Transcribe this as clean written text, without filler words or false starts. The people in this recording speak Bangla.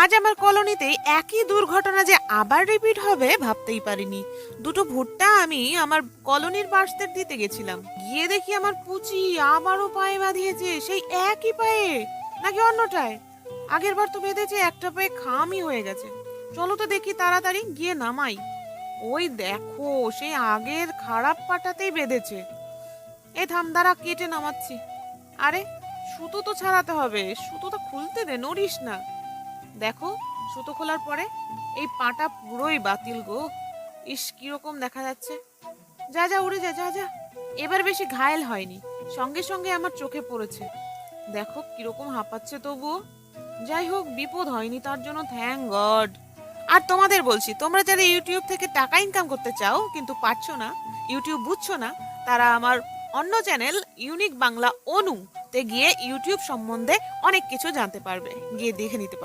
আজ আমার কলোনিতে একই দুর্ঘটনা যে আবার রিপিট হবে ভাবতেই পারিনি। দুটো ভুট্টা আমি আমার কলোনির পার্সদের দিতে গেছিলাম, গিয়ে দেখি আমার পুচি আবারও পায়ে বাঁধিয়েছে, সেই একই পায়ে নাকি অন্যটায়। আগের বার তো বেঁধেছে, একটা পায়ে খামই হয়ে গেছে। চলো তো দেখি, তাড়াতাড়ি গিয়ে নামাই। ওই দেখো, সেই আগের খারাপ পাটাতেই বেঁধেছে। এ থাম, দাঁড়া, কেটে নামাচ্ছি। আরে, সুতো তো ছাড়াতে হবে, সুতোটা খুলতে দে, নড়িস না। দেখো, সুতো খোলার পরে এই পাটা পুরোই বাতিল গো। ইস, কিরকম দেখা যাচ্ছে। যা যা, উড়ে যা, যা যা। এবার বেশি ঘায়েল হয়নি, সঙ্গে সঙ্গে আমার চোখে পড়েছে। দেখো কিরকম হাঁপাচ্ছে তবুও। যাই হোক, বিপদ হয়নি, তার জন্য থ্যাঙ্ক গড। আর তোমাদের বলছি, তোমরা যারা ইউটিউব থেকে টাকা ইনকাম করতে চাও কিন্তু পারছো না, ইউটিউব বুঝছো না, তারা আমার অন্য চ্যানেল ইউনিক বাংলা অনু তে গিয়ে ইউটিউব সম্বন্ধে অনেক কিছু জানতে পারবে, গিয়ে দেখে নিতে পারবে।